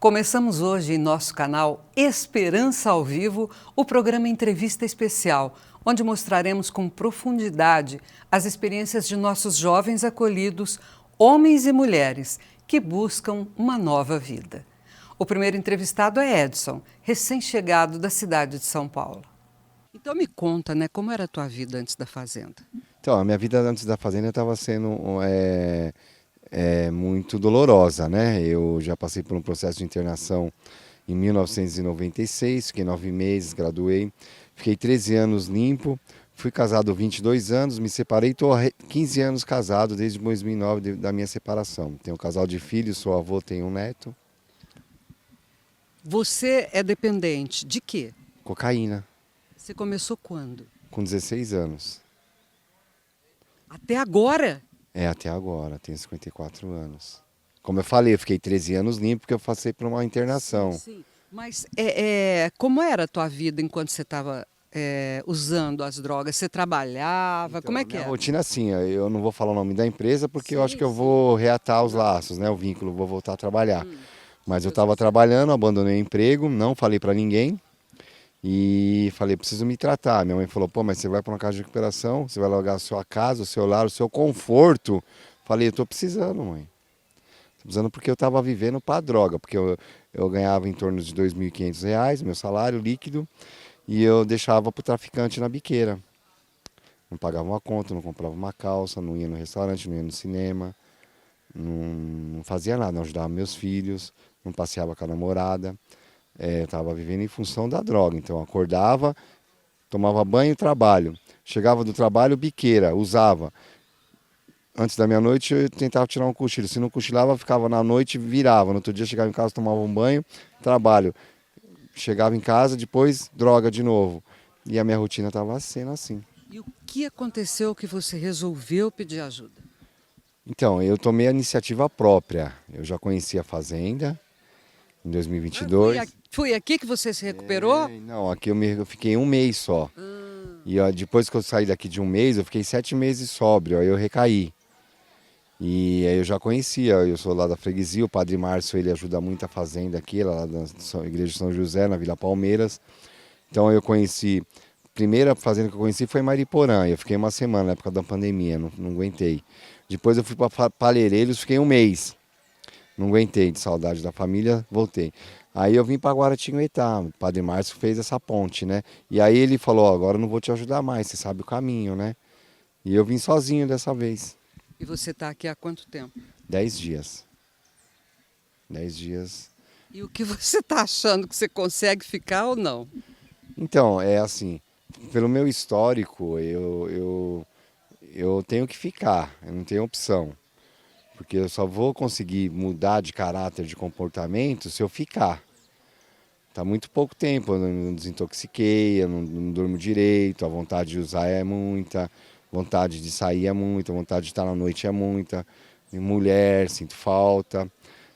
Começamos hoje em nosso canal Esperança ao Vivo, o programa Entrevista Especial, onde mostraremos com profundidade as experiências de nossos jovens acolhidos, homens e mulheres, que buscam uma nova vida. O primeiro entrevistado é Edson, recém-chegado da cidade de São Paulo. Então me conta, como era a tua vida antes da Fazenda? Então, a minha vida antes da Fazenda estava sendo muito dolorosa, né? Eu já passei por um processo de internação em 1996, fiquei 9 meses, graduei, fiquei 13 anos limpo, fui casado 22 anos, me separei, estou há 15 anos casado, desde 2009 da minha separação. Tenho um casal de filhos, sou avô, tenho um neto. Você é dependente de quê? Cocaína, Você começou quando? com 16 anos. Até agora? Até agora, tenho 54 anos. Como eu falei, eu fiquei 13 anos limpo porque eu passei por uma internação. Sim. Mas como era a tua vida enquanto você estava usando as drogas? Você trabalhava? Como é que Minha era? rotina assim, eu não vou falar o nome da empresa porque eu acho que eu Sim. vou reatar os laços, né? O vínculo, vou voltar a trabalhar. Mas eu estava trabalhando, abandonei o emprego, não falei para ninguém e falei, preciso me tratar. Minha mãe falou, pô, mas você vai para uma casa de recuperação, você vai largar a sua casa, o seu lar, o seu conforto. Falei, eu tô precisando, mãe. Tô precisando porque eu estava vivendo para droga, porque eu ganhava em torno de R$ 2.500, meu salário líquido, e eu deixava pro traficante na biqueira. Não pagava uma conta, não comprava uma calça, não ia no restaurante, não ia no cinema, não fazia nada, não ajudava meus filhos, não passeava com a namorada. Eu estava vivendo em função da droga, então eu acordava, tomava banho e trabalho. Chegava do trabalho, biqueira, usava. Antes da meia-noite eu tentava tirar um cochilo, se não cochilava, eu ficava na noite, virava. No outro dia chegava em casa, tomava um banho, trabalho. Chegava em casa, depois droga de novo. E a minha rotina estava sendo assim. E o que aconteceu que você resolveu pedir ajuda? Então, eu tomei a iniciativa própria. Eu já conhecia a Fazenda em 2022. Foi aqui que você se recuperou? Não, aqui eu fiquei um mês só. E ó, depois que eu saí daqui de um mês, eu fiquei 7 meses sóbrio, aí eu recaí. E aí eu já conhecia, eu sou lá da freguesia, o Padre Márcio, ele ajuda muito a Fazenda aqui, lá da Igreja de São José, na Vila Palmeiras. Então eu conheci, a primeira fazenda que eu conheci foi Mariporã, eu fiquei uma semana na época da pandemia, não aguentei. Depois eu fui para Palheireiros, fiquei um mês. Não aguentei, de saudade da família, voltei. Aí eu vim para Guaratinguetá, o Padre Márcio fez essa ponte, né? E aí ele falou, ó, agora eu não vou te ajudar mais, você sabe o caminho, né? E eu vim sozinho dessa vez. E você está aqui há quanto tempo? 10 dias. 10 dias. E o que você está achando que você consegue ficar ou não? Então, é assim, pelo meu histórico, eu tenho que ficar, eu não tenho opção. Porque eu só vou conseguir mudar de caráter, de comportamento, se eu ficar. Tá muito pouco tempo, eu não desintoxiquei, eu não durmo direito, a vontade de usar é muita, vontade de sair é muita, vontade de estar na noite é muita. Mulher, sinto falta.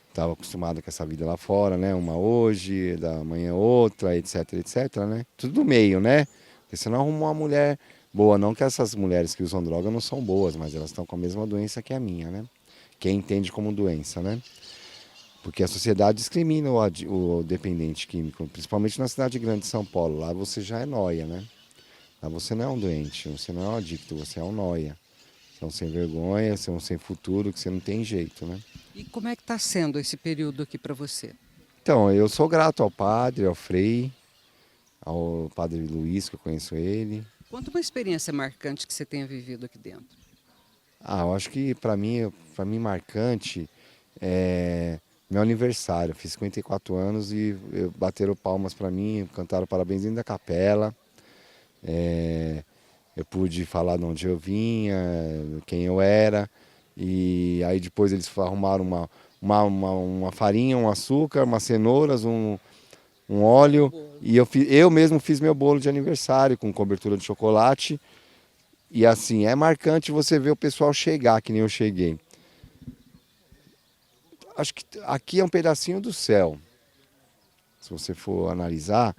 Estava acostumado com essa vida lá fora, né? Uma hoje, da manhã outra, etc, etc, né? Tudo do meio, né? Porque você não arruma uma mulher boa, não que essas mulheres que usam droga não são boas, mas elas estão com a mesma doença que a minha, né? Quem entende como doença, né? Porque a sociedade discrimina o dependente químico, principalmente na cidade grande de São Paulo. Lá você já é nóia, né? Lá você não é um doente, você não é um adicto, você é um nóia. Você é um sem vergonha, você é um sem futuro, que você não tem jeito, né? E como é que está sendo esse período aqui para você? Então, eu sou grato ao padre, ao frei, ao padre Luiz, que eu conheço ele. Conta uma experiência marcante que você tenha vivido aqui dentro. Eu acho que para mim marcante é meu aniversário. Eu fiz 54 anos e bateram palmas para mim, cantaram parabéns dentro da capela. Eu pude falar de onde eu vinha, quem eu era. E aí depois eles arrumaram uma farinha, um açúcar, umas cenouras, um óleo. E eu mesmo fiz meu bolo de aniversário com cobertura de chocolate. E assim, é marcante você ver o pessoal chegar, que nem eu cheguei. Acho que aqui é um pedacinho do céu. Se você for analisar,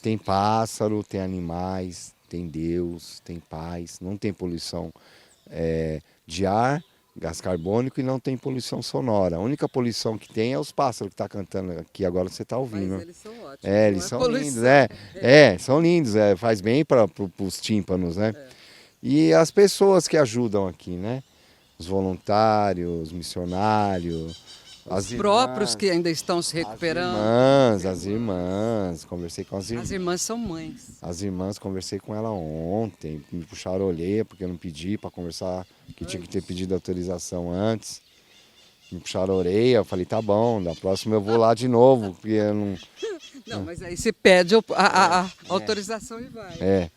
tem pássaro, tem animais, tem Deus, tem paz, não tem poluição de ar gás carbônico e não tem poluição sonora. A única poluição que tem é os pássaros que tá cantando aqui agora, você tá ouvindo. Mas eles são ótimos. É, não eles é são poluição. lindos, são lindos, faz bem para os tímpanos, né? E as pessoas que ajudam aqui, né? Os voluntários, os missionários, Os próprios que ainda estão se recuperando. As irmãs, conversei com as irmãs. As irmãs são mães. As irmãs, conversei com ela ontem, me puxaram a orelha porque eu não pedi para conversar, que tinha que ter pedido autorização antes. Me puxaram a orelha, eu falei, tá bom, da próxima eu vou lá de novo, porque eu não... Não, mas aí você pede a autorização e vai.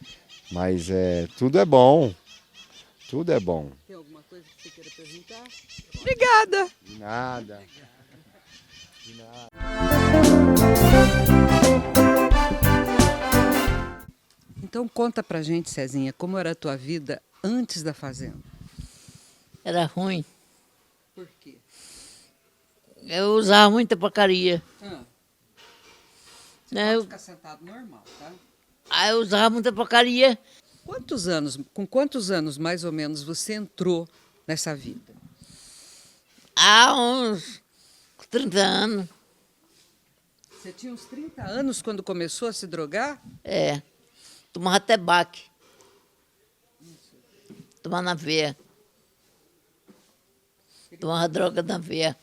Mas tudo é bom, tudo é bom. Tem alguma coisa que você queira perguntar? Obrigada. De nada. Então conta pra gente, Cezinha, como era a tua vida antes da fazenda? Era ruim. Por quê? Eu usava muita porcaria. Né? Pode ficar sentado normal, tá? Aí eu usava muita porcaria. Com quantos anos, mais ou menos, você entrou nessa vida? Há uns 30 anos. Você tinha uns 30 anos quando começou a se drogar? Tomava até baque. Tomava na veia. Tomava droga na veia.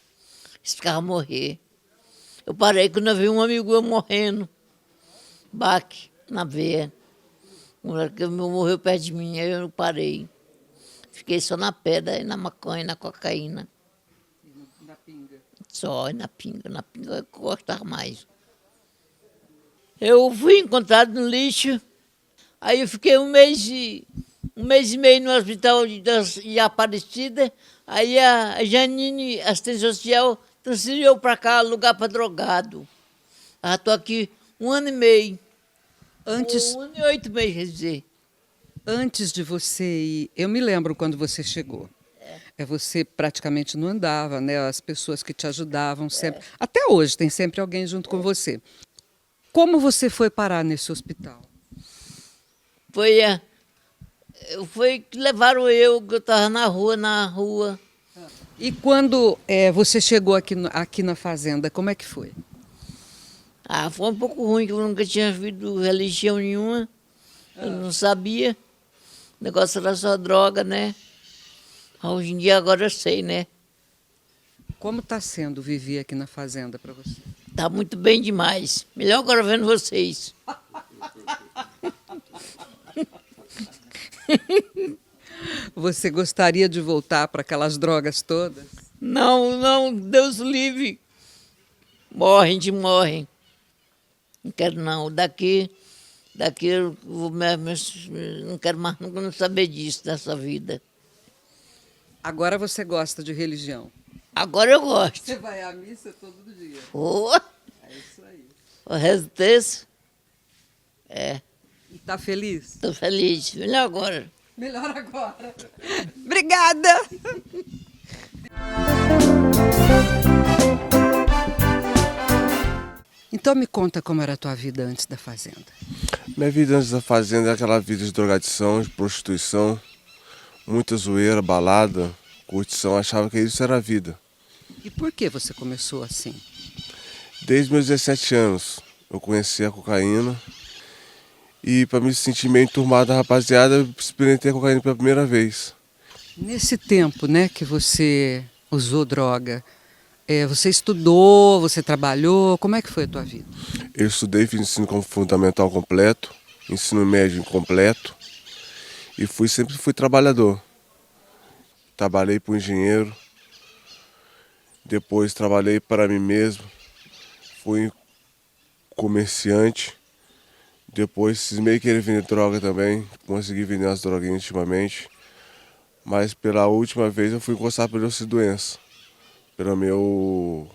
Ficava a morrer. Eu parei quando eu vi um amigo meu morrendo. Baque na veia. O moleque morreu perto de mim, aí eu parei. Fiquei só na pedra, e na maconha, e na cocaína. E na pinga? Só, e na pinga. Na pinga eu gostava mais. Eu fui encontrado no lixo. Aí eu fiquei um mês e meio no hospital de Aparecida. Aí a Janine, assistente social, transferiu para cá, lugar para drogado. Estou aqui 1 ano e meio. Antes, 1 ano e 8 meses, quer dizer. antes de você ir, eu me lembro quando você chegou. Você praticamente não andava, né? As pessoas que te ajudavam sempre. Até hoje tem sempre alguém junto com você. Como você foi parar nesse hospital? Foi que levaram que eu estava na rua. E quando você chegou aqui na fazenda, como é que foi? Foi um pouco ruim, que eu nunca tinha visto religião nenhuma. Eu não sabia. O negócio era só droga, né? Hoje em dia agora eu sei, né? Como está sendo viver aqui na fazenda para você? Tá muito bem demais. Melhor agora vendo vocês. Você gostaria de voltar para aquelas drogas todas? Não, Deus livre. A gente morre. Não quero não. Daqui eu não quero mais não saber disso, dessa vida. Agora você gosta de religião? Agora eu gosto. Você vai à missa todo dia? É isso aí. O resto desse, E está feliz? estou feliz. Melhor agora. Melhor agora. Obrigada! Então me conta como era a tua vida antes da fazenda. Minha vida antes da fazenda é aquela vida de drogadição, de prostituição, muita zoeira, balada, curtição. Achava que isso era a vida. E por que você começou assim? Desde meus 17 anos eu conheci a cocaína e para me sentir meio enturmado da rapaziada, eu experimentei a cocaína pela primeira vez. Nesse tempo, né, que você usou droga, você estudou, você trabalhou, como é que foi a tua vida? Eu estudei, fiz ensino fundamental completo, ensino médio incompleto e sempre fui trabalhador. Trabalhei para um engenheiro, depois trabalhei para mim mesmo, fui comerciante, depois cismei querer vender droga também, consegui vender umas droguinhas ultimamente, mas pela última vez eu fui encostado por essa doença, pelo meu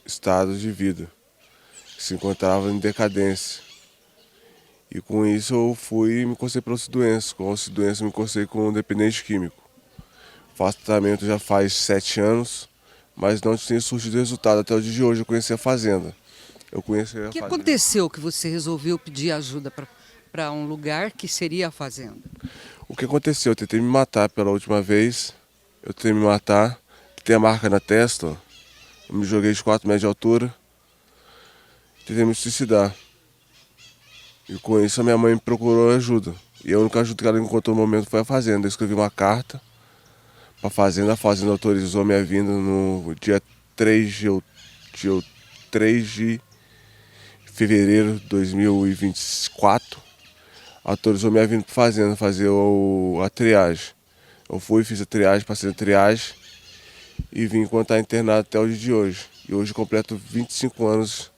estado de vida, que se encontrava em decadência. E com isso eu fui e me encostei por essa doença, com essa doença eu me encostei com um dependente químico. Faço tratamento já faz 7 anos, mas não tinha surtido resultado. Até o dia de hoje eu conheci a fazenda. O que aconteceu que você resolveu pedir ajuda para um lugar que seria a fazenda? O que aconteceu? Eu tentei me matar pela última vez, eu tentei me matar, tem a marca na testa, ó. Eu me joguei de 4 metros de altura, tentei me suicidar. E com isso a minha mãe me procurou ajuda. E a única ajuda que ela encontrou no momento foi a fazenda. Eu escrevi uma carta para a fazenda autorizou minha vinda no dia 3 de fevereiro de 2024. Autorizou minha vinda para a fazenda fazer a triagem. Eu fui, fiz a triagem, passei a triagem e vim enquanto está internado até o dia de hoje. E hoje completo 25 anos,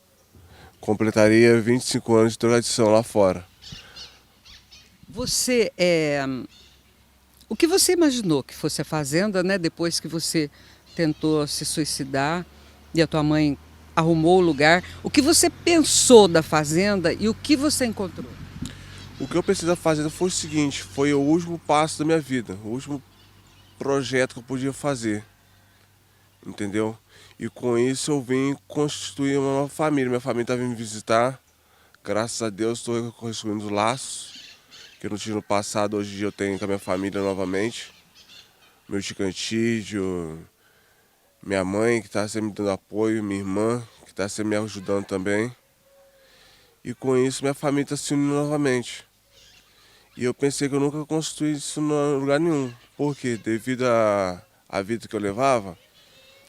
completaria 25 anos de drogadição lá fora. Você O que você imaginou que fosse a fazenda, né? Depois que você tentou se suicidar e a tua mãe arrumou o lugar, o que você pensou da fazenda e o que você encontrou? O que eu pensei da fazenda foi o seguinte, foi o último passo da minha vida, o último projeto que eu podia fazer, entendeu? E com isso eu vim constituir uma nova família. Minha família está vindo me visitar, graças a Deus estou reconstruindo laços que eu não tive no passado, hoje em dia eu tenho com a minha família novamente. Meu tio Cantídio, minha mãe que está sempre me dando apoio, minha irmã que está sempre me ajudando também. E com isso minha família está se unindo novamente. E eu pensei que eu nunca construí isso em lugar nenhum. Por quê? Devido à vida que eu levava,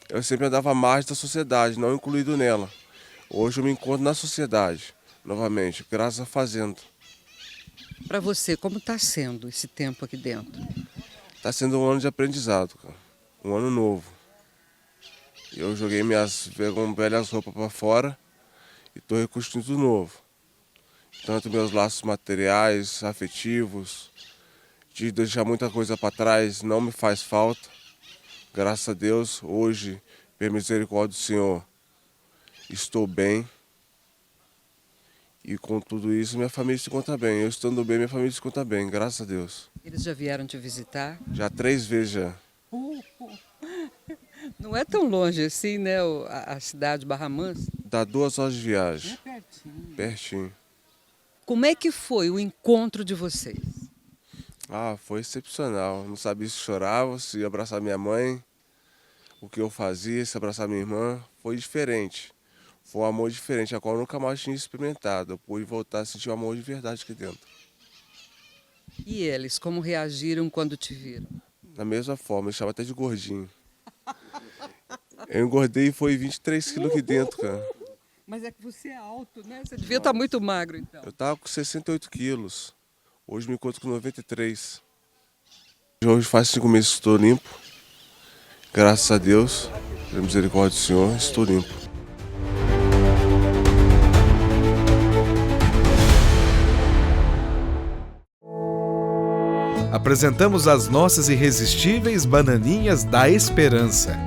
eu sempre andava à margem da sociedade, não incluído nela. Hoje eu me encontro na sociedade, novamente, graças à fazenda. Para você, como está sendo esse tempo aqui dentro? Está sendo um ano de aprendizado, cara. Um ano novo. Eu joguei minhas velhas roupas para fora e estou reconstruindo tudo novo. Tanto meus laços materiais, afetivos, de deixar muita coisa para trás, não me faz falta. Graças a Deus, hoje, pela misericórdia do Senhor, estou bem. E com tudo isso, minha família se encontra bem. Eu estando bem, minha família se encontra bem, graças a Deus. Eles já vieram te visitar? Já 3 vezes já. Não é tão longe assim, né, a cidade Barra Mansa? Dá 2 horas de viagem. É pertinho. Pertinho. Como é que foi o encontro de vocês? Ah, foi excepcional. Não sabia se chorava, se ia abraçar minha mãe, o que eu fazia, se abraçar minha irmã. Foi diferente. Foi um amor diferente, a qual eu nunca mais tinha experimentado. Eu pude voltar a sentir um amor de verdade aqui dentro. E eles, como reagiram quando te viram? Da mesma forma, eu chamava até de gordinho. Eu engordei e foi 23 quilos aqui dentro, cara. Mas é que você é alto, né? Você devia estar muito magro, então. Eu tava com 68 quilos. Hoje me encontro com 93. Hoje faz 5 meses que estou limpo. Graças a Deus, pela misericórdia do Senhor, estou limpo. Apresentamos as nossas irresistíveis bananinhas da esperança.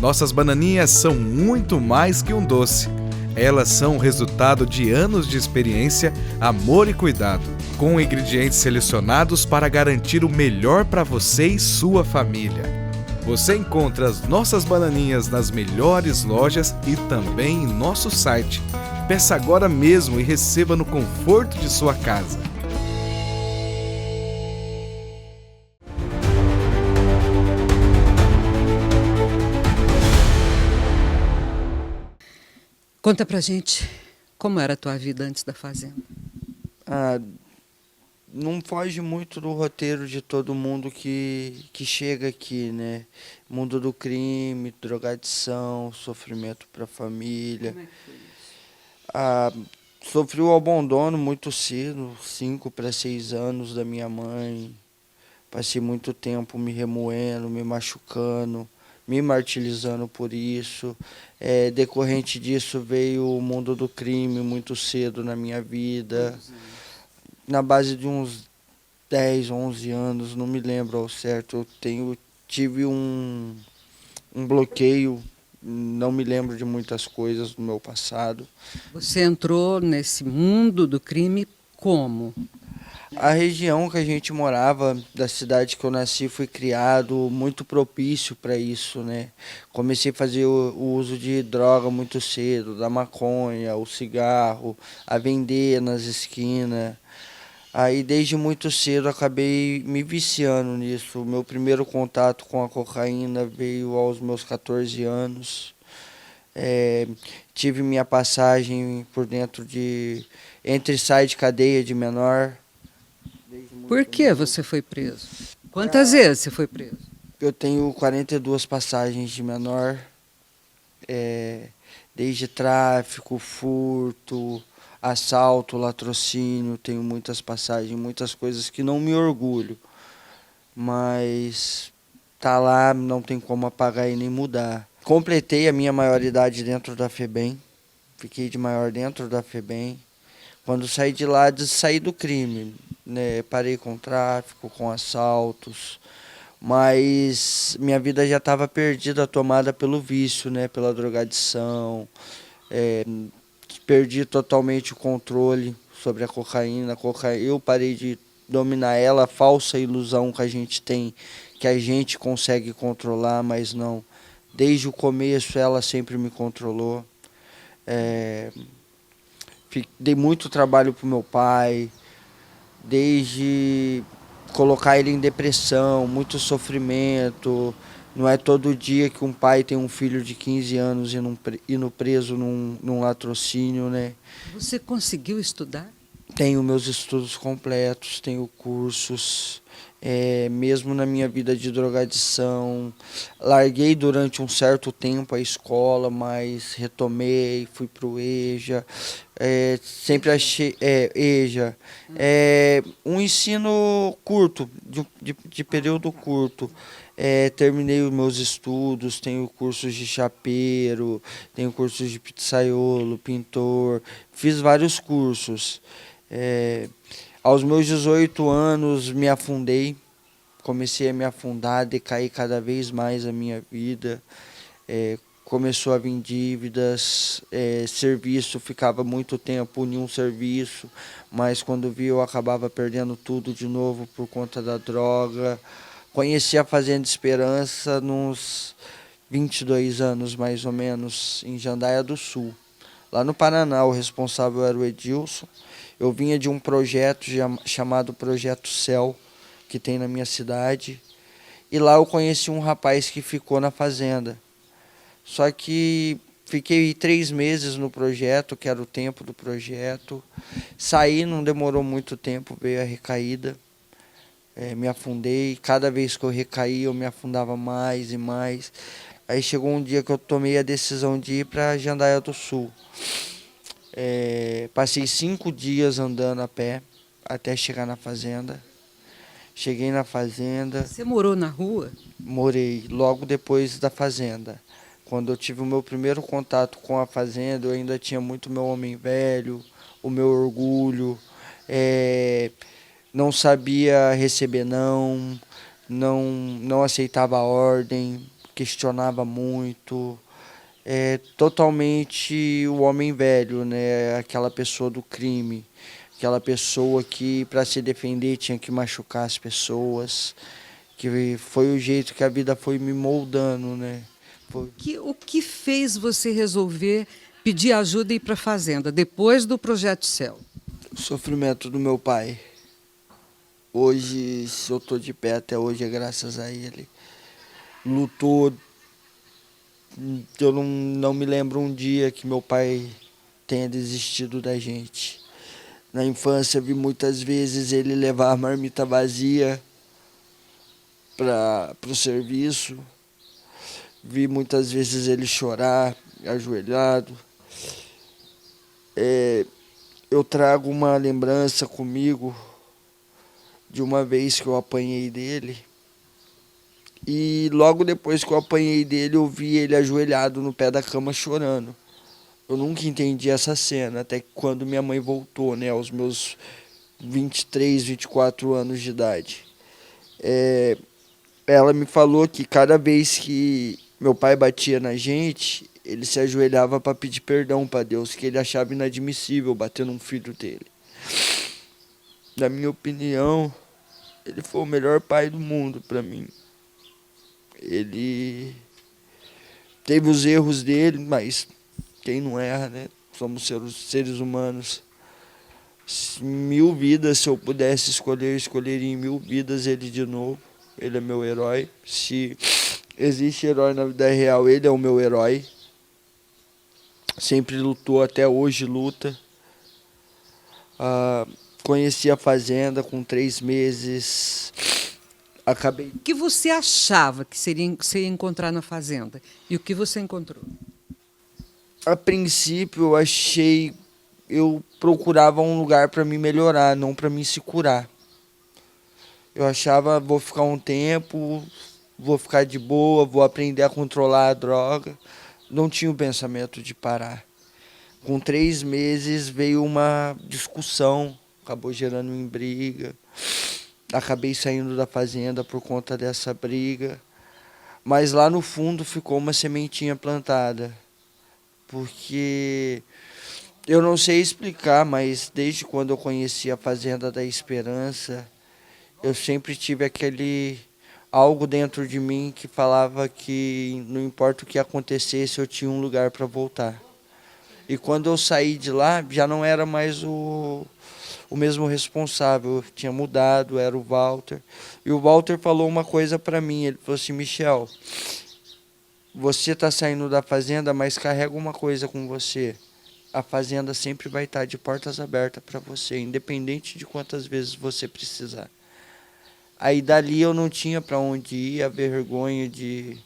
Nossas bananinhas são muito mais que um doce. Elas são o resultado de anos de experiência, amor e cuidado, com ingredientes selecionados para garantir o melhor para você e sua família. Você encontra as nossas bananinhas nas melhores lojas e também em nosso site. Peça agora mesmo e receba no conforto de sua casa. Conta pra gente como era a tua vida antes da fazenda. Não foge muito do roteiro de todo mundo que chega aqui, né? Mundo do crime, drogadição, sofrimento para a família. Como é que foi isso? Sofri o abandono muito cedo, 5 para 6 anos da minha mãe. Passei muito tempo me remoendo, me machucando, me martirizando por isso. Decorrente disso veio o mundo do crime muito cedo na minha vida. Na base de uns 10, 11 anos, não me lembro ao certo, tive um bloqueio, não me lembro de muitas coisas do meu passado. Você entrou nesse mundo do crime como? A região que a gente morava, da cidade que eu nasci, foi criado muito propício para isso, né? Comecei a fazer o uso de droga muito cedo, da maconha, o cigarro, a vender nas esquinas. Aí desde muito cedo acabei me viciando nisso. O meu primeiro contato com a cocaína veio aos meus 14 anos. Tive minha passagem por dentro de entre e sai de cadeia de menor. Por que você foi preso? Quantas vezes você foi preso? Eu tenho 42 passagens de menor, desde tráfico, furto, assalto, latrocínio. Tenho muitas passagens, muitas coisas que não me orgulho, mas tá lá, não tem como apagar e nem mudar. Completei a minha maioridade dentro da FEBEM, fiquei de maior dentro da FEBEM. Quando saí de lá, saí do crime, né? Parei com tráfico, com assaltos, mas minha vida já estava perdida, tomada pelo vício, né? Pela drogadição. Perdi totalmente o controle sobre a cocaína. Eu parei de dominar ela, a falsa ilusão que a gente tem, que a gente consegue controlar, mas não. Desde o começo ela sempre me controlou. Dei muito trabalho pro meu pai, desde colocar ele em depressão, muito sofrimento. Não é todo dia que um pai tem um filho de 15 anos indo preso num latrocínio, né? Você conseguiu estudar? Tenho meus estudos completos, tenho cursos, mesmo na minha vida de drogadição. Larguei durante um certo tempo a escola, mas retomei, fui pro EJA. Sempre achei, EJA, um ensino curto, de período curto. Terminei os meus estudos, tenho cursos de chapeiro, tenho cursos de pizzaiolo, pintor, fiz vários cursos. Aos meus 18 anos me afundei, comecei a me afundar, decair cada vez mais a minha vida. Começou a vir dívidas, serviço, ficava muito tempo em um serviço, mas quando vi eu acabava perdendo tudo de novo por conta da droga. Conheci a Fazenda Esperança nos 22 anos mais ou menos, em Jandaia do Sul. Lá no Paraná, o responsável era o Edilson. Eu vinha de um projeto chamado Projeto Céu, que tem na minha cidade. E lá eu conheci um rapaz que ficou na fazenda. Só que fiquei 3 meses no projeto, que era o tempo do projeto. Saí, não demorou muito tempo, veio a recaída. Me afundei. Cada vez que eu recaí, eu me afundava mais e mais. Aí chegou um dia que eu tomei a decisão de ir para Jandaia do Sul. Passei 5 dias andando a pé até chegar na fazenda. Cheguei na fazenda. Você morou na rua? Morei logo depois da fazenda. Quando eu tive o meu primeiro contato com a fazenda, eu ainda tinha muito meu homem velho, o meu orgulho. Não sabia receber não aceitava a ordem, questionava muito. Totalmente o homem velho, né? Aquela pessoa do crime, aquela pessoa que para se defender tinha que machucar as pessoas, que foi o jeito que a vida foi me moldando, né? O que fez você resolver pedir ajuda e ir para a fazenda depois do Projeto Céu? O sofrimento do meu pai. Hoje, se eu estou de pé até hoje, é graças a ele. Lutou. Eu não me lembro um dia que meu pai tenha desistido da gente. Na infância, vi muitas vezes ele levar a marmita vazia para o serviço. Vi muitas vezes ele chorar, ajoelhado. Eu trago uma lembrança comigo de uma vez que eu apanhei dele. E logo depois que eu apanhei dele, eu vi ele ajoelhado no pé da cama chorando. Eu nunca entendi essa cena, até que quando minha mãe voltou, né, aos meus 23, 24 anos de idade. Ela me falou que cada vez que meu pai batia na gente, ele se ajoelhava para pedir perdão para Deus, que ele achava inadmissível bater num filho dele. Na minha opinião, ele foi o melhor pai do mundo para mim. Ele teve os erros dele, mas quem não erra, né? Somos seres humanos. 1000 vidas, se eu pudesse escolher, eu escolheria em 1000 vidas ele de novo. Ele é meu herói. Se existe herói na vida real, ele é o meu herói. Sempre lutou, até hoje luta. Conheci a fazenda com 3 meses. Acabei. O que você achava que você ia encontrar na fazenda? E o que você encontrou? A princípio, eu procurava um lugar para me melhorar, não para me se curar. Eu achava, vou ficar um tempo, vou ficar de boa, vou aprender a controlar a droga. Não tinha o pensamento de parar. Com 3 meses veio uma discussão, acabou gerando em briga. Acabei saindo da fazenda por conta dessa briga. Mas lá no fundo ficou uma sementinha plantada. Porque eu não sei explicar, mas desde quando eu conheci a Fazenda da Esperança, eu sempre tive algo dentro de mim que falava que não importa o que acontecesse, eu tinha um lugar para voltar. E quando eu saí de lá, já não era mais o mesmo responsável, eu tinha mudado, era o Walter. E o Walter falou uma coisa para mim, ele falou assim: Michel, você está saindo da fazenda, mas carrega uma coisa com você. A fazenda sempre vai estar de portas abertas para você, independente de quantas vezes você precisar. Aí dali eu não tinha para onde ir, a vergonha de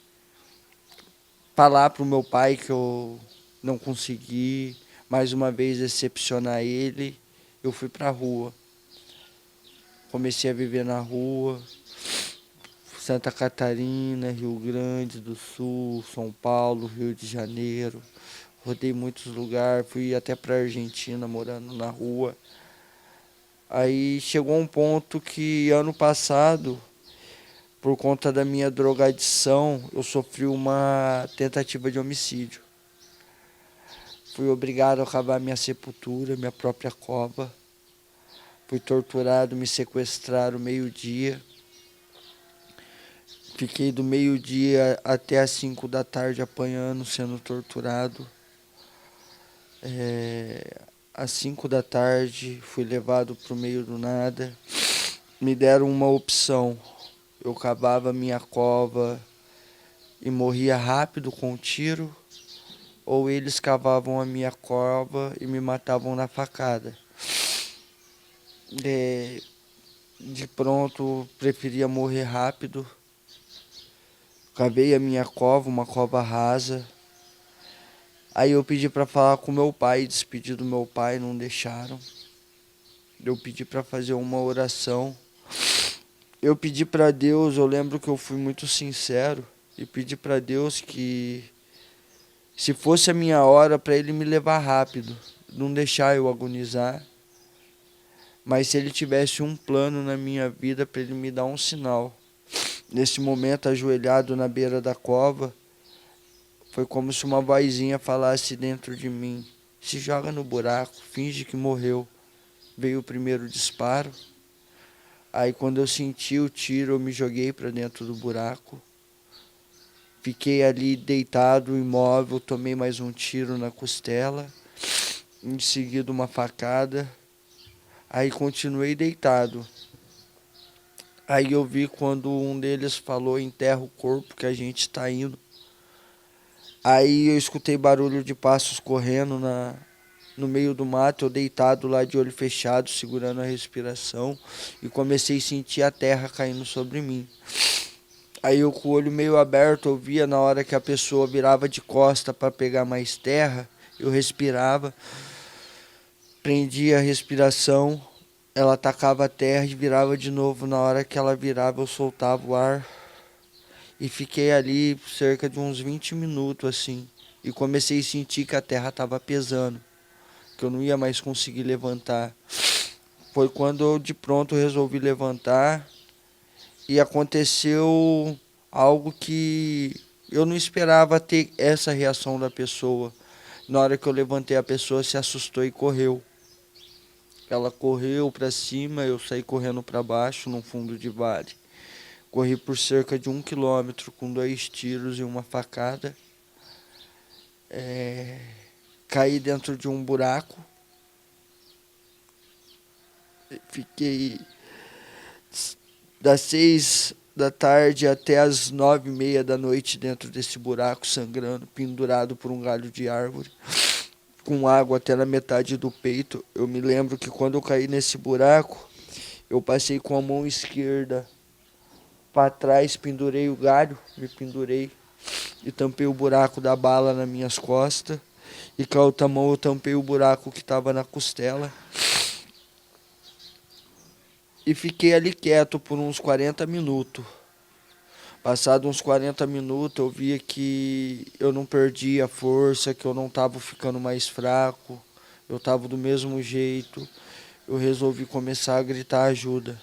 falar para o meu pai que eu não consegui, mais uma vez decepcionar ele. Eu fui para a rua. Comecei a viver na rua. Santa Catarina, Rio Grande do Sul, São Paulo, Rio de Janeiro. Rodei muitos lugares, fui até para a Argentina morando na rua. Aí chegou um ponto que ano passado, por conta da minha drogadição, eu sofri uma tentativa de homicídio. Fui obrigado a cavar minha sepultura, minha própria cova. Fui torturado, me sequestraram meio-dia. Fiquei do meio-dia até às 5 da tarde apanhando, sendo torturado. Às 5 da tarde fui levado para o meio do nada. Me deram uma opção. Eu cavava minha cova e morria rápido com um tiro, ou eles cavavam a minha cova e me matavam na facada. De pronto, preferia morrer rápido. Cavei a minha cova, uma cova rasa. Aí eu pedi para falar com meu pai, despedi do meu pai, não deixaram. Eu pedi para fazer uma oração. Eu pedi para Deus, eu lembro que eu fui muito sincero e pedi para Deus que, se fosse a minha hora, para Ele me levar rápido, não deixar eu agonizar. Mas se Ele tivesse um plano na minha vida, para Ele me dar um sinal. Nesse momento, ajoelhado na beira da cova, foi como se uma vozinha falasse dentro de mim: se joga no buraco, finge que morreu. Veio o primeiro disparo. Aí quando eu senti o tiro, eu me joguei para dentro do buraco. Fiquei ali deitado, imóvel, tomei mais um tiro na costela. Em seguida uma facada. Aí continuei deitado. Aí eu vi quando um deles falou: enterra o corpo que a gente está indo. Aí eu escutei barulho de passos correndo no meio do mato, eu deitado lá de olho fechado, segurando a respiração, e comecei a sentir a terra caindo sobre mim. Aí eu com o olho meio aberto, eu via na hora que a pessoa virava de costa para pegar mais terra, eu respirava, prendia a respiração, ela tacava a terra e virava de novo. Na hora que ela virava, eu soltava o ar. E fiquei ali cerca de uns 20 minutos assim. E comecei a sentir que a terra estava pesando, que eu não ia mais conseguir levantar. Foi quando eu de pronto resolvi levantar e aconteceu algo que eu não esperava ter essa reação da pessoa. Na hora que eu levantei, a pessoa se assustou e correu. Ela correu para cima, eu saí correndo para baixo, no fundo de vale. Corri por cerca de 1 quilômetro com 2 tiros e uma facada. Caí dentro de um buraco. Fiquei das 6 da tarde até as 9h30 da noite dentro desse buraco, sangrando, pendurado por um galho de árvore, com água até na metade do peito. Eu me lembro que quando eu caí nesse buraco, eu passei com a mão esquerda para trás, pendurei o galho, me pendurei e tampei o buraco da bala nas minhas costas. E com a outra mão eu tampei o buraco que estava na costela. E fiquei ali quieto por uns 40 minutos. Passado uns 40 minutos, eu via que eu não perdia a força, que eu não estava ficando mais fraco, eu estava do mesmo jeito. Eu resolvi começar a gritar ajuda.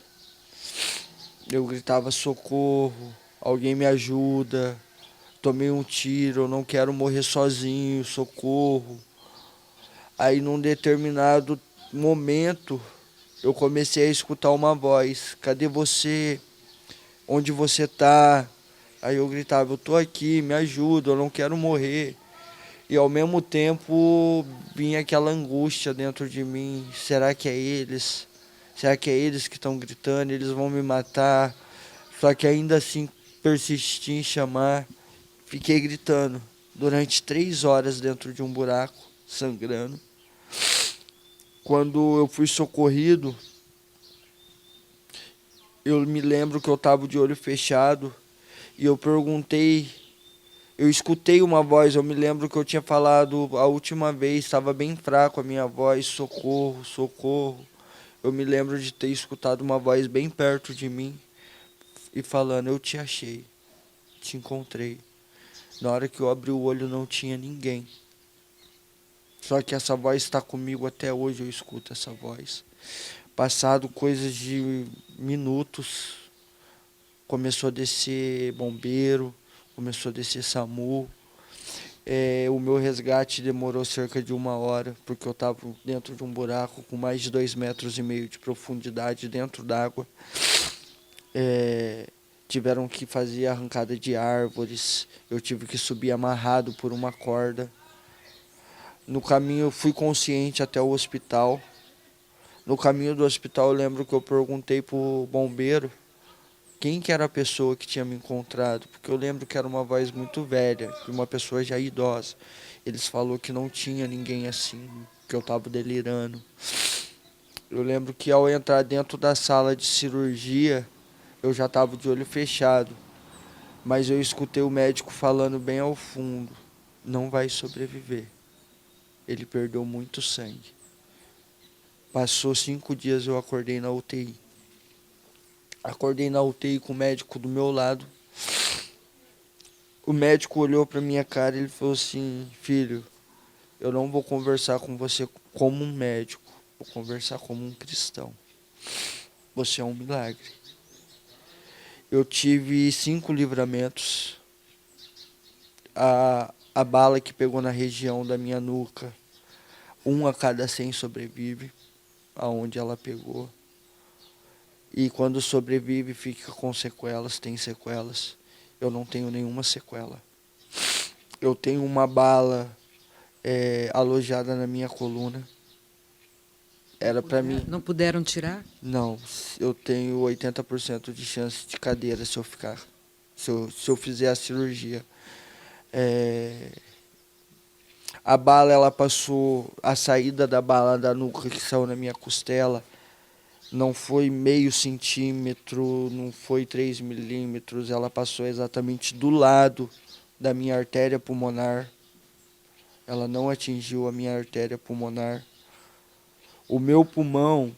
Eu gritava socorro, alguém me ajuda, tomei um tiro, eu não quero morrer sozinho, socorro. Aí num determinado momento, eu comecei a escutar uma voz: cadê você? Onde você tá? Aí eu gritava: eu tô aqui, me ajuda, eu não quero morrer. E ao mesmo tempo vinha aquela angústia dentro de mim: será que é eles? Será que é eles que estão gritando? Eles vão me matar? Só que ainda assim persisti em chamar. Fiquei gritando durante 3 horas dentro de um buraco, sangrando. Quando eu fui socorrido, eu me lembro que eu estava de olho fechado e eu perguntei, eu escutei uma voz, eu me lembro que eu tinha falado a última vez, estava bem fraco a minha voz: socorro, socorro. Eu me lembro de ter escutado uma voz bem perto de mim e falando: eu te achei, te encontrei. Na hora que eu abri o olho não tinha ninguém. Só que essa voz está comigo até hoje, eu escuto essa voz. Passado coisas de minutos, começou a descer bombeiro, começou a descer SAMU. O meu resgate demorou cerca de 1 hora, porque eu estava dentro de um buraco com mais de 2,5 metros de profundidade dentro d'água. Tiveram que fazer arrancada de árvores, eu tive que subir amarrado por uma corda. No caminho eu fui consciente até o hospital. No caminho do hospital eu lembro que eu perguntei pro bombeiro quem que era a pessoa que tinha me encontrado, porque eu lembro que era uma voz muito velha, de uma pessoa já idosa. Eles falaram que não tinha ninguém assim, que eu estava delirando. Eu lembro que ao entrar dentro da sala de cirurgia, eu já estava de olho fechado, mas eu escutei o médico falando bem ao fundo: não vai sobreviver, ele perdeu muito sangue. Passou 5 dias, eu acordei na UTI. Acordei na UTI com o médico do meu lado. O médico olhou para minha cara e ele falou assim: filho, eu não vou conversar com você como um médico, vou conversar como um cristão. Você é um milagre. Eu tive 5 livramentos. A bala que pegou na região da minha nuca, 1 a cada 100 sobrevive, aonde ela pegou. E quando sobrevive, fica com sequelas, tem sequelas. Eu não tenho nenhuma sequela. Eu tenho uma bala alojada na minha coluna. Era para mim. Não puderam tirar? Não, eu tenho 80% de chance de cadeira se eu ficar. Se eu fizer a cirurgia. A bala, ela passou, a saída da bala da nuca que saiu na minha costela, não foi meio centímetro, não foi 3 milímetros, ela passou exatamente do lado da minha artéria pulmonar. Ela não atingiu a minha artéria pulmonar. O meu pulmão,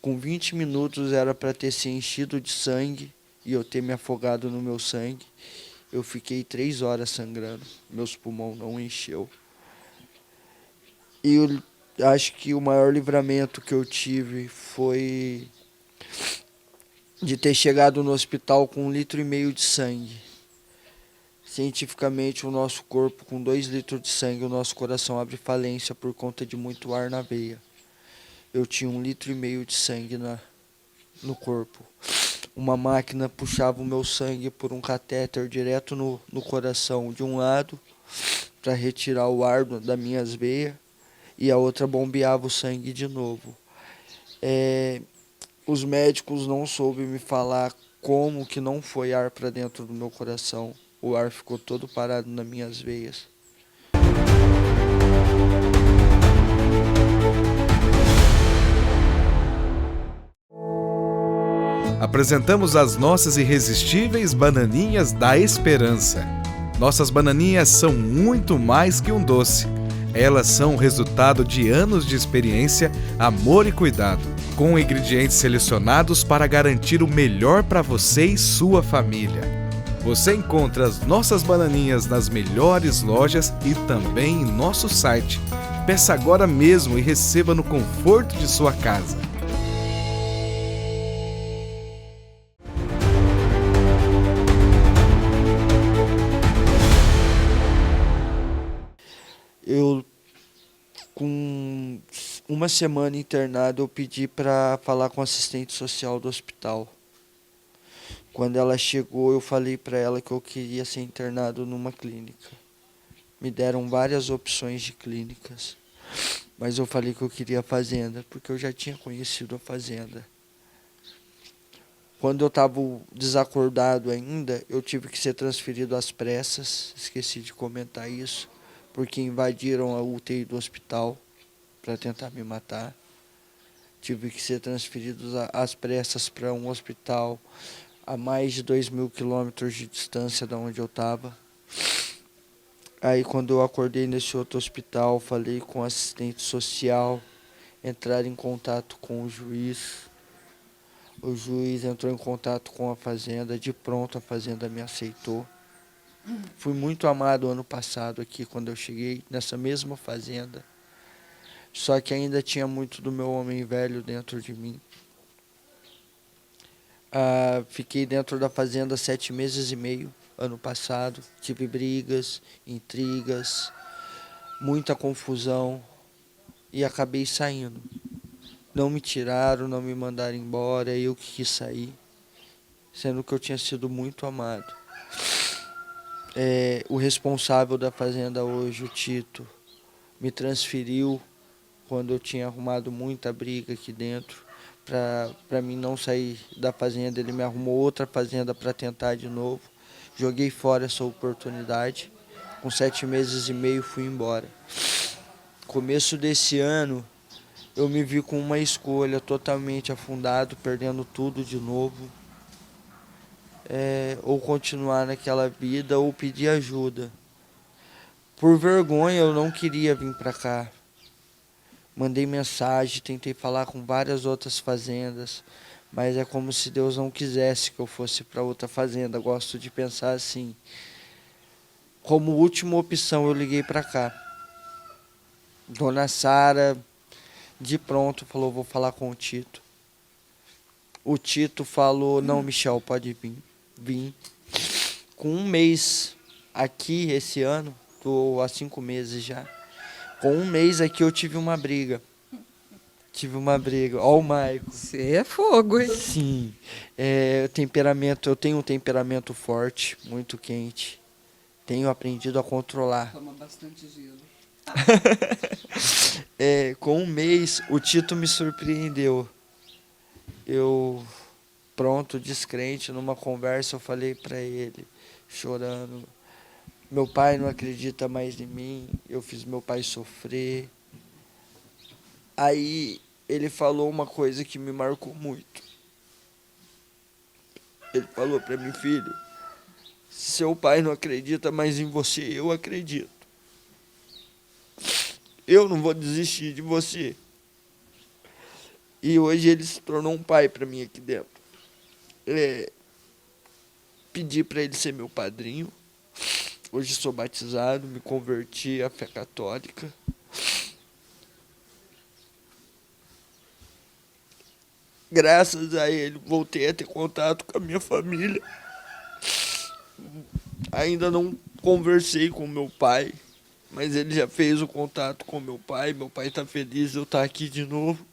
com 20 minutos, era para ter se enchido de sangue e eu ter me afogado no meu sangue. Eu fiquei 3 horas sangrando, meus pulmões não encheu. E eu acho que o maior livramento que eu tive foi de ter chegado no hospital com 1,5 litro de sangue. Cientificamente, o nosso corpo, com 2 litros de sangue, o nosso coração abre falência por conta de muito ar na veia. Eu tinha 1,5 litro de sangue no corpo. Uma máquina puxava o meu sangue por um catéter direto no coração de um lado, para retirar o ar das minhas veias, e a outra bombeava o sangue de novo. Os médicos não soube me falar como que não foi ar para dentro do meu coração. O ar ficou todo parado nas minhas veias. Apresentamos as nossas irresistíveis bananinhas da esperança. Nossas bananinhas são muito mais que um doce. Elas são o resultado de anos de experiência, amor e cuidado, com ingredientes selecionados para garantir o melhor para você e sua família. Você encontra as nossas bananinhas nas melhores lojas e também em nosso site. Peça agora mesmo e receba no conforto de sua casa. Eu, com uma semana internado, eu pedi para falar com a assistente social do hospital. Quando ela chegou, eu falei para ela que eu queria ser internado numa clínica. Me deram várias opções de clínicas, mas eu falei que eu queria a fazenda, porque eu já tinha conhecido a fazenda. Quando eu estava desacordado ainda, eu tive que ser transferido às pressas, esqueci de comentar isso, porque invadiram a UTI do hospital para tentar me matar. Tive que ser transferido às pressas para um hospital a mais de 2.000 quilômetros de distância de onde eu estava. Aí quando eu acordei nesse outro hospital, falei com o assistente social, entrar em contato com o juiz. O juiz entrou em contato com a fazenda, de pronto a fazenda me aceitou. Fui muito amado ano passado aqui, quando eu cheguei nessa mesma fazenda. Só que ainda tinha muito do meu homem velho dentro de mim. Fiquei dentro da fazenda 7 meses e meio, ano passado. Tive brigas, intrigas, muita confusão e acabei saindo. Não me tiraram, não me mandaram embora, eu que quis sair, sendo que eu tinha sido muito amado. O responsável da fazenda hoje, o Tito, me transferiu quando eu tinha arrumado muita briga aqui dentro. Para mim não sair da fazenda, ele me arrumou outra fazenda para tentar de novo. Joguei fora essa oportunidade. Com 7 meses e meio fui embora. Começo desse ano, eu me vi com uma escolha, totalmente afundado, perdendo tudo de novo. Ou continuar naquela vida ou pedir ajuda. Por vergonha eu não queria vir para cá. Mandei mensagem, tentei falar com várias outras fazendas, mas é como se Deus não quisesse que eu fosse para outra fazenda. Gosto de pensar assim. Como última opção eu liguei para cá. Dona Sara, de pronto, falou, vou falar com o Tito. O Tito falou, não, Michel, pode vir. Vim. Com 1 mês aqui esse ano, estou há 5 meses já. Com 1 mês aqui eu tive uma briga. Ó o Maico. Você é fogo, hein? Sim. Eu tenho um temperamento forte, muito quente. Tenho aprendido a controlar. Toma bastante gelo. Com 1 mês, o Tito me surpreendeu. Eu, pronto, descrente, numa conversa, eu falei para ele, chorando, meu pai não acredita mais em mim, eu fiz meu pai sofrer. Aí ele falou uma coisa que me marcou muito. Ele falou para mim, filho, seu pai não acredita mais em você, eu acredito. Eu não vou desistir de você. E hoje ele se tornou um pai para mim aqui dentro. Pedi para ele ser meu padrinho. Hoje sou batizado, me converti à fé católica. Graças a ele, voltei a ter contato com a minha família. Ainda não conversei com meu pai, mas ele já fez o contato com meu pai. Meu pai está feliz de eu estar aqui de novo.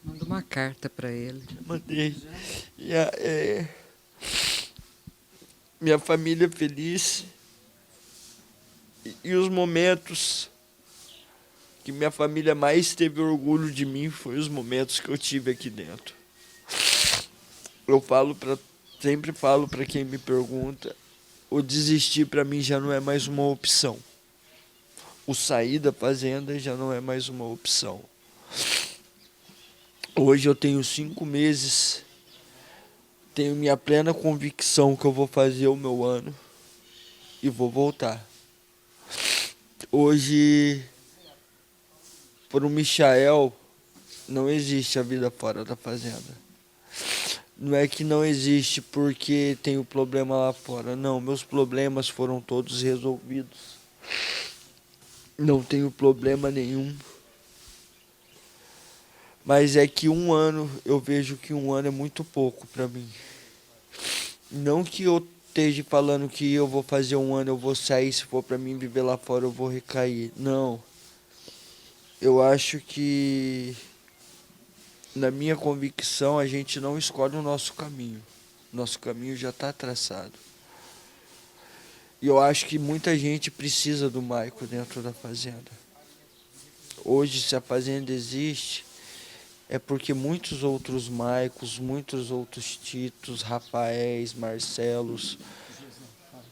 Manda uma carta para ele. Mandei. Minha família feliz. E os momentos que minha família mais teve orgulho de mim foi os momentos que eu tive aqui dentro. Sempre falo para quem me pergunta, o desistir para mim já não é mais uma opção. O sair da fazenda já não é mais uma opção. Hoje eu tenho 5 meses, tenho minha plena convicção que eu vou fazer o meu ano e vou voltar. Hoje, para o Michael, não existe a vida fora da fazenda. Não é que não existe porque tenho problema lá fora. Não, meus problemas foram todos resolvidos. Não tenho problema nenhum. Mas é que eu vejo que 1 ano é muito pouco para mim. Não que eu esteja falando que eu vou fazer 1 ano, eu vou sair, se for para mim viver lá fora, eu vou recair. Não. Eu acho que, na minha convicção, a gente não escolhe o nosso caminho. Nosso caminho já está traçado. E eu acho que muita gente precisa do Maico dentro da fazenda. Hoje, se a fazenda existe, é porque muitos outros Maicos, muitos outros Titos, Rafaéis, Marcelos,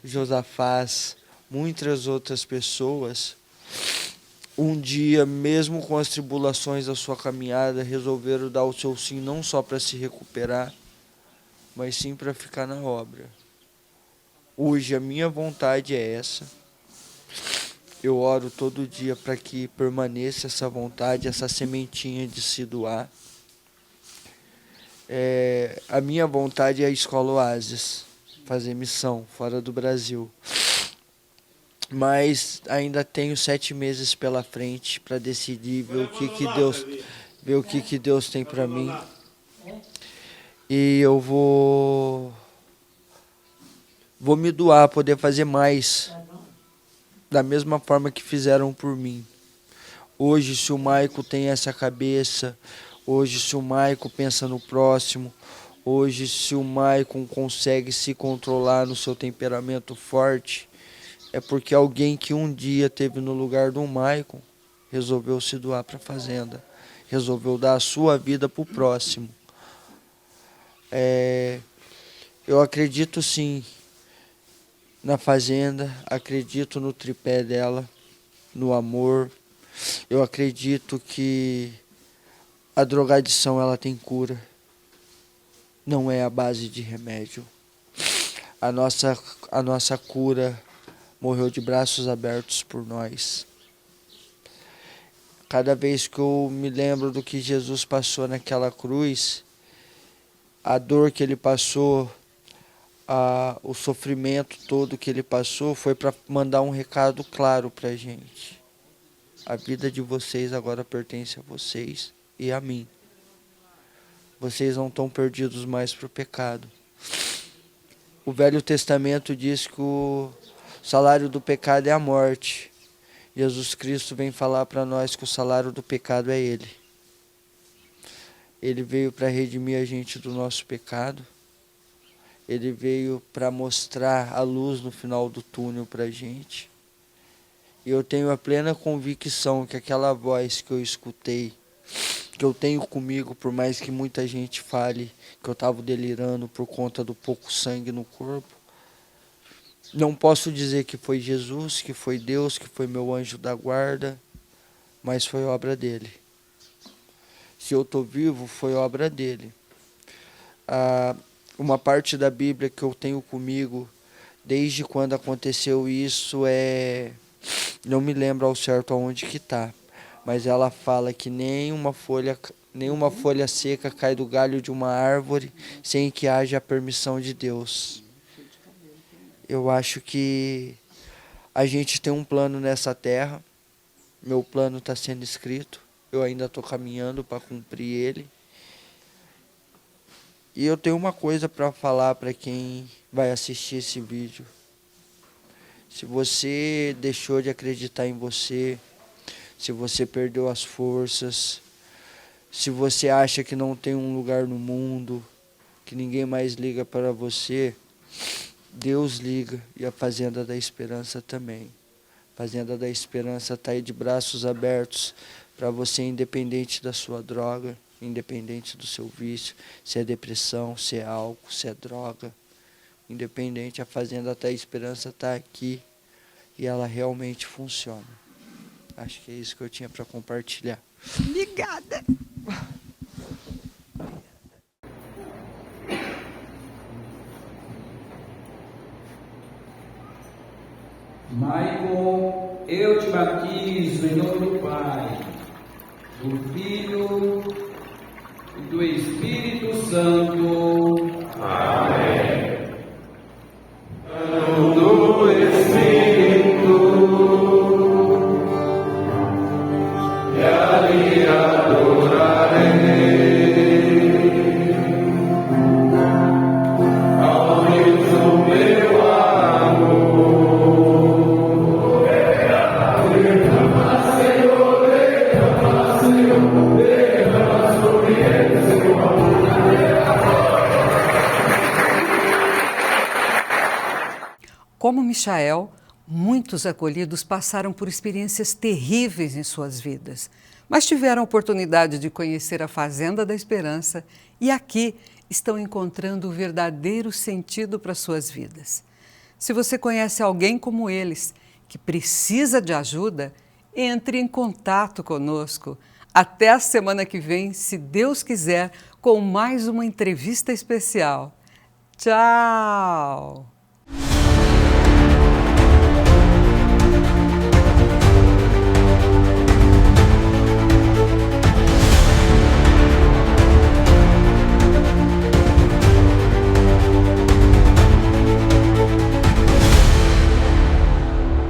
Josafás, muitas outras pessoas, um dia, mesmo com as tribulações da sua caminhada, resolveram dar o seu sim não só para se recuperar, mas sim para ficar na obra. Hoje a minha vontade é essa. Eu oro todo dia para que permaneça essa vontade, essa sementinha de se doar. A minha vontade é a Escola Oásis, fazer missão fora do Brasil. Mas ainda tenho 7 meses pela frente para decidir, ver o que Deus tem para mim. E eu vou me doar, poder fazer mais, da mesma forma que fizeram por mim. Hoje, se o Maico tem essa cabeça, hoje, se o Maico pensa no próximo, hoje, se o Maico consegue se controlar no seu temperamento forte, é porque alguém que um dia esteve no lugar do Maico resolveu se doar para a fazenda, resolveu dar a sua vida para o próximo. Eu acredito sim na fazenda, acredito no tripé dela, no amor. Eu acredito que a drogadição ela tem cura, não é a base de remédio. A nossa cura morreu de braços abertos por nós. Cada vez que eu me lembro do que Jesus passou naquela cruz, a dor que ele passou, o sofrimento todo que ele passou, foi para mandar um recado claro para a gente. A vida de vocês agora pertence a vocês e a mim. Vocês não estão perdidos mais para o pecado. O Velho Testamento diz que o salário do pecado é a morte. Jesus Cristo vem falar para nós que o salário do pecado é Ele. Ele veio para redimir a gente do nosso pecado. Ele veio para mostrar a luz no final do túnel para a gente. E eu tenho a plena convicção que aquela voz que eu escutei, que eu tenho comigo, por mais que muita gente fale que eu estava delirando por conta do pouco sangue no corpo, não posso dizer que foi Jesus, que foi Deus, que foi meu anjo da guarda, mas foi obra dele. Se eu estou vivo, foi obra dele. Uma parte da Bíblia que eu tenho comigo, desde quando aconteceu isso, não me lembro ao certo aonde que está, mas ela fala que nenhuma folha seca cai do galho de uma árvore sem que haja a permissão de Deus. Eu acho que a gente tem um plano nessa terra, meu plano está sendo escrito, eu ainda estou caminhando para cumprir ele. E eu tenho uma coisa para falar para quem vai assistir esse vídeo. Se você deixou de acreditar em você, se você perdeu as forças, se você acha que não tem um lugar no mundo, que ninguém mais liga para você, Deus liga e a Fazenda da Esperança também. A Fazenda da Esperança está aí de braços abertos para você, independente da sua droga, independente do seu vício, se é depressão, se é álcool, se é droga. Independente, a Fazenda da Esperança está aqui e ela realmente funciona. Acho que é isso que eu tinha para compartilhar. Obrigada! Maicon, eu te batizo em nome do Pai, do Filho e do Espírito Santo. Amém. Do Espírito, e ali adorarei. Ao Deus o meu Como Michael, muitos acolhidos passaram por experiências terríveis em suas vidas, mas tiveram a oportunidade de conhecer a Fazenda da Esperança e aqui estão encontrando o verdadeiro sentido para suas vidas. Se você conhece alguém como eles, que precisa de ajuda, entre em contato conosco. Até a semana que vem, se Deus quiser, com mais uma entrevista especial. Tchau!